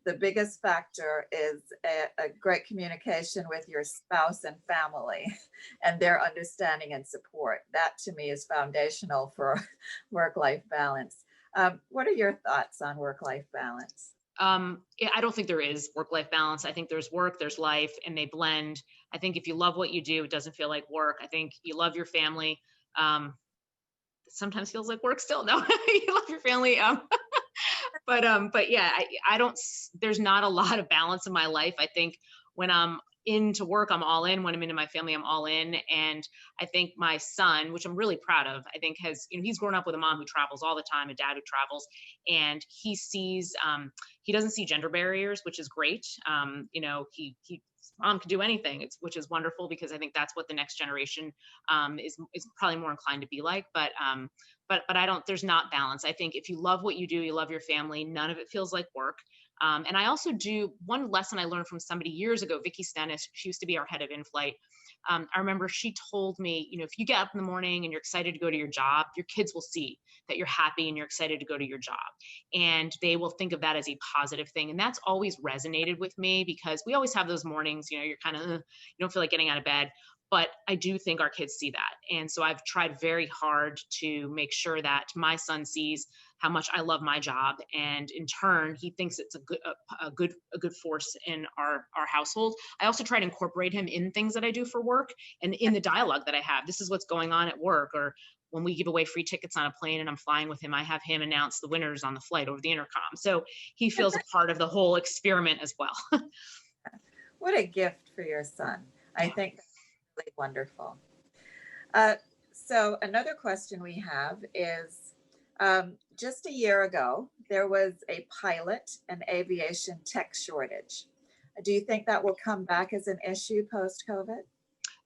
the biggest factor is a great communication with your spouse and family and their understanding and support. That to me is foundational for work-life balance. What are your thoughts on work-life balance? I don't think there is work-life balance. I think there's work, there's life, and they blend. I think if you love what you do, it doesn't feel like work. I think you love your family. It sometimes feels like work still. No, you love your family. But yeah, I don't, there's not a lot of balance in my life. I think when I'm into work, I'm all in. When I'm into my family, I'm all in. And I think my son, which I'm really proud of, I think he's grown up with a mom who travels all the time, a dad who travels, and he sees, he doesn't see gender barriers, which is great. Mom can do anything, which is wonderful, because I think that's what the next generation is probably more inclined to be like. But I don't, there's not balance. I think if you love what you do, you love your family, none of it feels like work. And I also do, one lesson I learned from somebody years ago, Vicki Stennis, she used to be our head of in-flight. I remember she told me, if you get up in the morning and you're excited to go to your job, your kids will see that you're happy and you're excited to go to your job. And they will think of that as a positive thing. And that's always resonated with me, because we always have those mornings, you're kind of, you don't feel like getting out of bed. But I do think our kids see that. And so I've tried very hard to make sure that my son sees how much I love my job. And in turn, he thinks it's a good force in our household. I also try to incorporate him in things that I do for work and in the dialogue that I have. This is what's going on at work. Or when we give away free tickets on a plane and I'm flying with him, I have him announce the winners on the flight over the intercom. So he feels a part of the whole experiment as well. What a gift for your son. I think that's really wonderful. So another question we have is, just a year ago, there was a pilot and aviation tech shortage. Do you think that will come back as an issue post-COVID?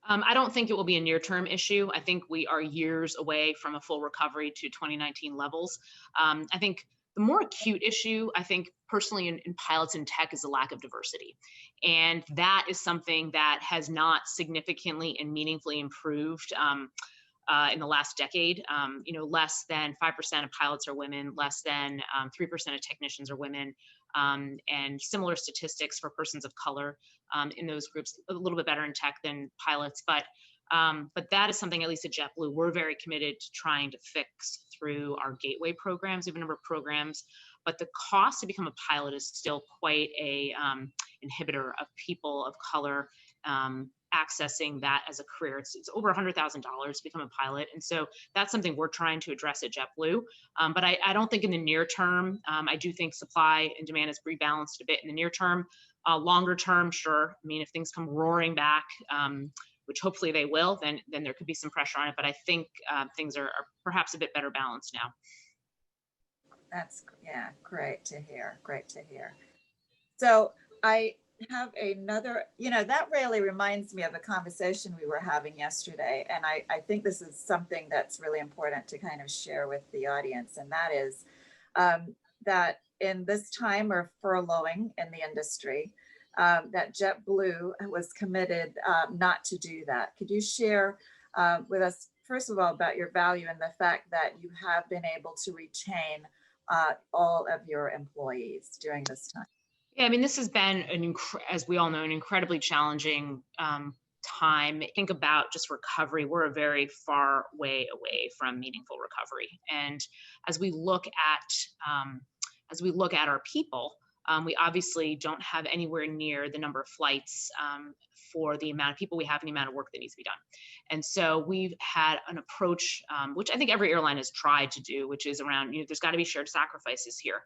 I don't think it will be a near-term issue. I think we are years away from a full recovery to 2019 levels. I think the more acute issue, I think personally in pilots and tech, is the lack of diversity. And that is something that has not significantly and meaningfully improved in the last decade. Less than 5% of pilots are women, less than 3% of technicians are women, and similar statistics for persons of color in those groups, a little bit better in tech than pilots. But that is something, at least at JetBlue, we're very committed to trying to fix through our gateway programs. We have a number of programs, but the cost to become a pilot is still quite a inhibitor of people of color accessing that as a career. It's over $100,000 to become a pilot. And so that's something we're trying to address at JetBlue. But I don't think in the near term, I do think supply and demand has rebalanced a bit in the near term. Longer term, sure. I mean, if things come roaring back, which hopefully they will, then there could be some pressure on it. But I think things are perhaps a bit better balanced now. That's, yeah, great to hear. Great to hear. So I have another, that really reminds me of a conversation we were having yesterday. And I think this is something that's really important to kind of share with the audience. And that is that in this time of furloughing in the industry, that JetBlue was committed not to do that. Could you share with us, first of all, about your value and the fact that you have been able to retain all of your employees during this time? Yeah, I mean, this has been, as we all know, an incredibly challenging time. Think about just recovery. We're a very far way away from meaningful recovery. And as we look at our people, we obviously don't have anywhere near the number of flights for the amount of people we have and the amount of work that needs to be done. And so we've had an approach, which I think every airline has tried to do, which is around, there's got to be shared sacrifices here.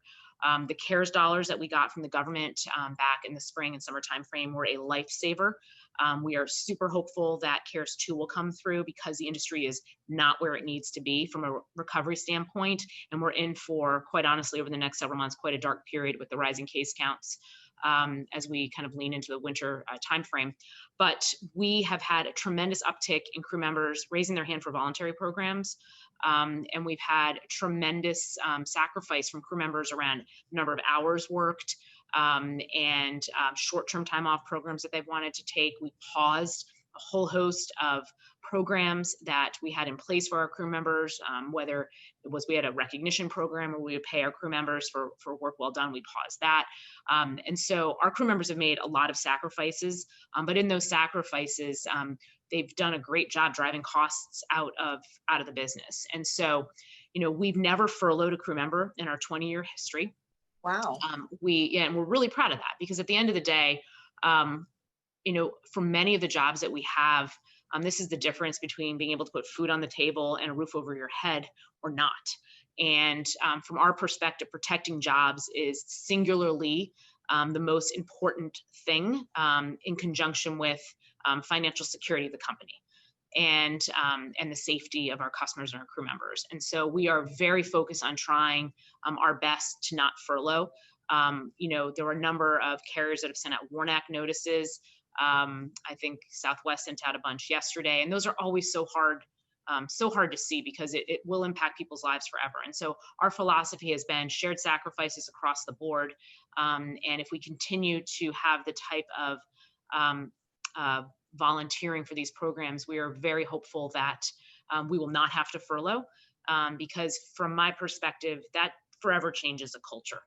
The CARES dollars that we got from the government back in the spring and summer timeframe were a lifesaver. We are super hopeful that CARES 2 will come through, because the industry is not where it needs to be from a recovery standpoint. And we're in for, quite honestly, over the next several months, quite a dark period with the rising case counts. as we kind of lean into the winter timeframe. But we have had a tremendous uptick in crew members raising their hand for voluntary programs. And we've had tremendous sacrifice from crew members around number of hours worked, and short-term time off programs that they've wanted to take. We paused a whole host of programs that we had in place for our crew members, whether it was we had a recognition program where we would pay our crew members for work well done, we paused that. And so our crew members have made a lot of sacrifices, but in those sacrifices, they've done a great job driving costs out of the business. And so, we've never furloughed a crew member in our 20-year history. Wow. And we're really proud of that, because at the end of the day, for many of the jobs that we have, this is the difference between being able to put food on the table and a roof over your head or not. And from our perspective, protecting jobs is singularly the most important thing, in conjunction with financial security of the company and the safety of our customers and our crew members. And so we are very focused on trying our best to not furlough. There were a number of carriers that have sent out WARN Act notices. I think Southwest sent out a bunch yesterday, and those are always so hard to see, because it will impact people's lives forever. And so our philosophy has been shared sacrifices across the board. And if we continue to have the type of volunteering for these programs, we are very hopeful that we will not have to furlough, because from my perspective, that forever changes a culture.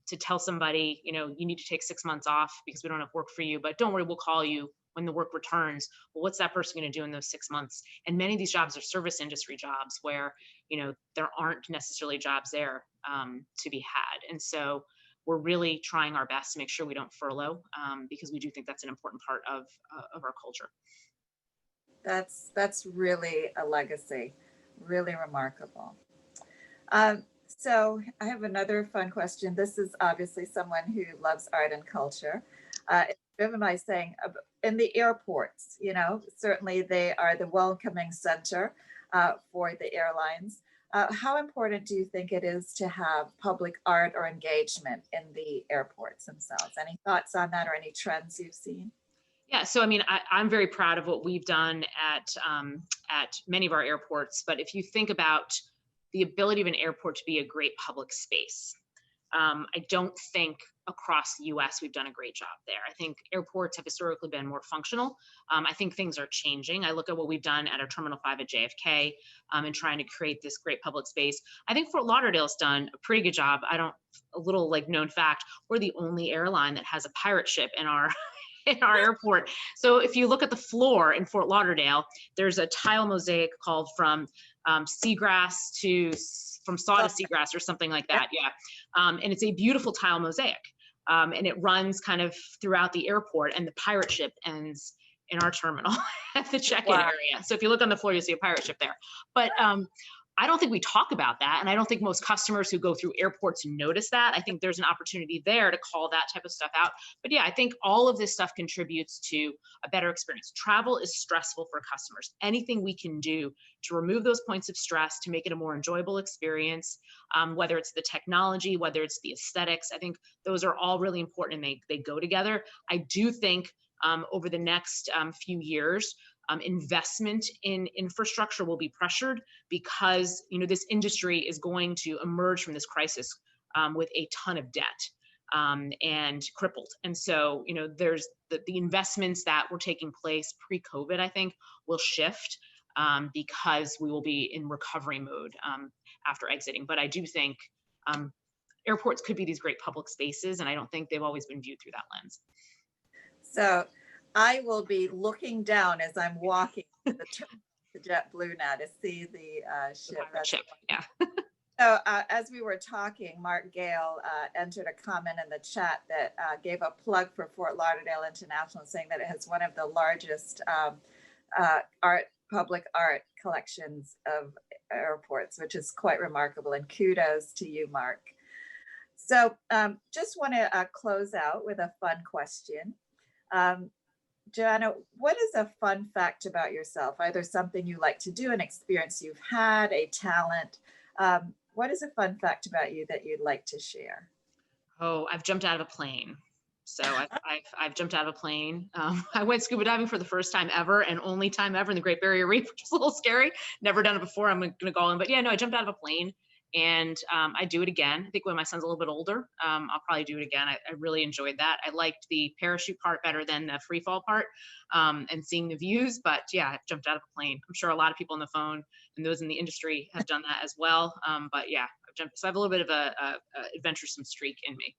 To tell somebody, you need to take 6 months off because we don't have work for you, but don't worry, we'll call you when the work returns. Well, what's that person going to do in those 6 months? And many of these jobs are service industry jobs where, there aren't necessarily jobs there to be had. And so we're really trying our best to make sure we don't furlough, because we do think that's an important part of our culture. That's really a legacy, really remarkable. So I have another fun question. This is obviously someone who loves art and culture. It's driven by saying in the airports, certainly they are the welcoming center for the airlines. How important do you think it is to have public art or engagement in the airports themselves? Any thoughts on that or any trends you've seen? Yeah, so I'm very proud of what we've done at many of our airports. But if you think about the ability of an airport to be a great public space, I don't think across the US we've done a great job there. I think airports have historically been more functional. I think things are changing. I look at what we've done at our Terminal 5 at JFK and trying to create this great public space. I think Fort Lauderdale's done a pretty good job. A little known fact, we're the only airline that has a pirate ship in our airport. So if you look at the floor in Fort Lauderdale, there's a tile mosaic called from seagrass from saw to seagrass or something like that. Yeah. And it's a beautiful tile mosaic. And it runs kind of throughout the airport, and the pirate ship ends in our terminal at the check-in area. So if you look on the floor, you'll see a pirate ship there. But I don't think we talk about that. And I don't think most customers who go through airports notice that. I think there's an opportunity there to call that type of stuff out. But yeah, I think all of this stuff contributes to a better experience. Travel is stressful for customers. Anything we can do to remove those points of stress, to make it a more enjoyable experience, whether it's the technology, whether it's the aesthetics, I think those are all really important, and they go together. I do think over the next few years, investment in infrastructure will be pressured, because this industry is going to emerge from this crisis with a ton of debt and crippled. And so there's the investments that were taking place pre-COVID, I think, will shift because we will be in recovery mode after exiting. But I do think airports could be these great public spaces, and I don't think they've always been viewed through that lens. So I will be looking down as I'm walking to the JetBlue now to see the ship. Yeah. So as we were talking, Mark Gale entered a comment in the chat that gave a plug for Fort Lauderdale International, saying that it has one of the largest public art collections of airports, which is quite remarkable. And kudos to you, Mark. So just want to close out with a fun question. Joanna, what is a fun fact about yourself? Either something you like to do, an experience you've had, a talent. What is a fun fact about you that you'd like to share? Oh, I've jumped out of a plane. So I've jumped out of a plane. I went scuba diving for the first time ever and only time ever in the Great Barrier Reef, which was a little scary. Never done it before. I'm going to go on, but yeah, no, I jumped out of a plane and I do it again. I think when my son's a little bit older, I'll probably do it again. I really enjoyed that. I liked the parachute part better than the free fall part and seeing the views, but yeah, I've jumped out of a plane. I'm sure a lot of people on the phone and those in the industry have done that as well. But yeah, I've jumped. So I have a little bit of a adventuresome streak in me.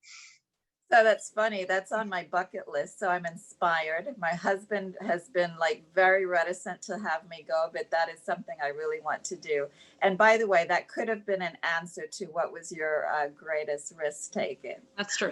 So that's funny. That's on my bucket list. So I'm inspired. My husband has been like very reticent to have me go, but that is something I really want to do. And by the way, that could have been an answer to what was your greatest risk taken. That's true.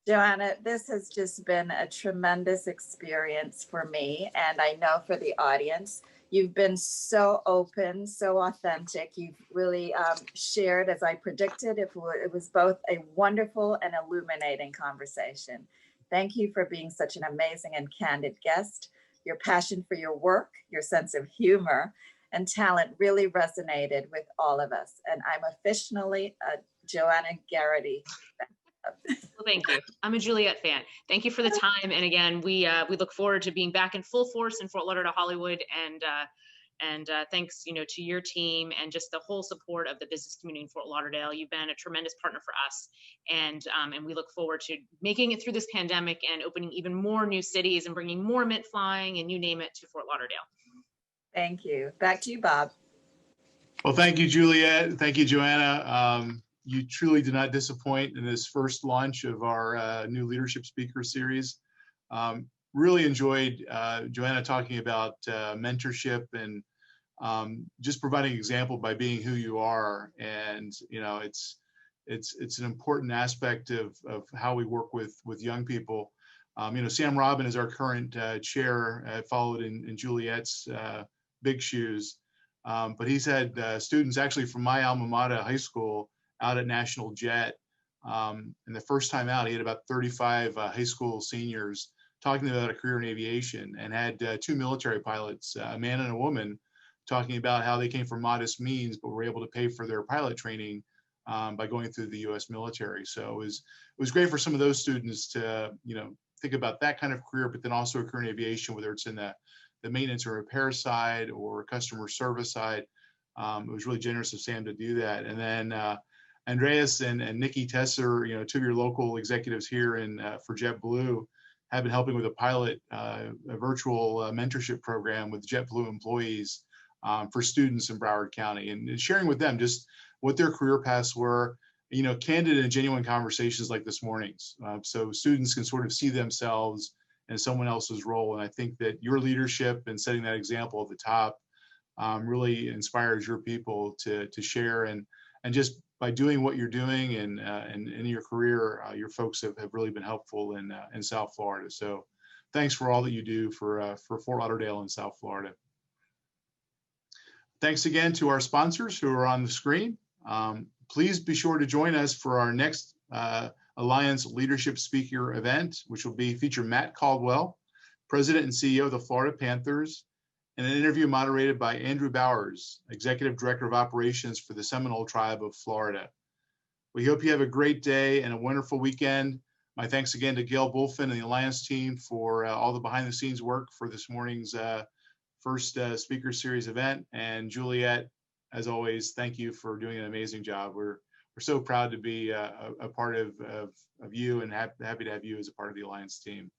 Joanna, this has just been a tremendous experience for me, and I know for the audience. You've been so open, so authentic. You've really shared, as I predicted, it was both a wonderful and illuminating conversation. Thank you for being such an amazing and candid guest. Your passion for your work, your sense of humor and talent really resonated with all of us. And I'm officially a Joanna Geraghty. Well, thank you. I'm a Juliet fan. Thank you for the time. And again, we look forward to being back in full force in Fort Lauderdale, Hollywood. And thanks, to your team and just the whole support of the business community in Fort Lauderdale. You've been a tremendous partner for us. And we look forward to making it through this pandemic and opening even more new cities and bringing more Mint flying and you name it to Fort Lauderdale. Thank you. Back to you, Bob. Well, thank you, Juliet. Thank you, Joanna. You truly did not disappoint in this first launch of our new leadership speaker series. Really enjoyed Joanna talking about mentorship and just providing an example by being who you are. And it's an important aspect of how we work with young people. Sam Robin is our current chair, followed in Juliet's big shoes. But he's had students actually from my alma mater high school out at National Jet. And the first time out, he had about 35 high school seniors talking about a career in aviation, and had two military pilots, a man and a woman, talking about how they came from modest means, but were able to pay for their pilot training by going through the U.S. military. So it was great for some of those students to think about that kind of career, but then also a career in aviation, whether it's in the maintenance or repair side or customer service side. It was really generous of Sam to do that. And then Andreas and Nikki Tesser, two of your local executives here for JetBlue, have been helping with a pilot, a virtual mentorship program with JetBlue employees for students in Broward County, and sharing with them just what their career paths were, candid and genuine conversations like this morning's, so students can sort of see themselves in someone else's role. And I think that your leadership and setting that example at the top really inspires your people to share, and just by doing what you're doing and in your career, your folks have really been helpful in South Florida. So thanks for all that you do for Fort Lauderdale and South Florida. Thanks again to our sponsors who are on the screen. Please be sure to join us for our next Alliance Leadership Speaker event, which will feature Matt Caldwell, President and CEO of the Florida Panthers, and an interview moderated by Andrew Bowers, Executive Director of Operations for the Seminole Tribe of Florida. We hope you have a great day and a wonderful weekend. My thanks again to Gail Bulfin and the Alliance team for all the behind-the-scenes work for this morning's first Speaker Series event. And Juliet, as always, thank you for doing an amazing job. We're so proud to be a part of you, and happy to have you as a part of the Alliance team.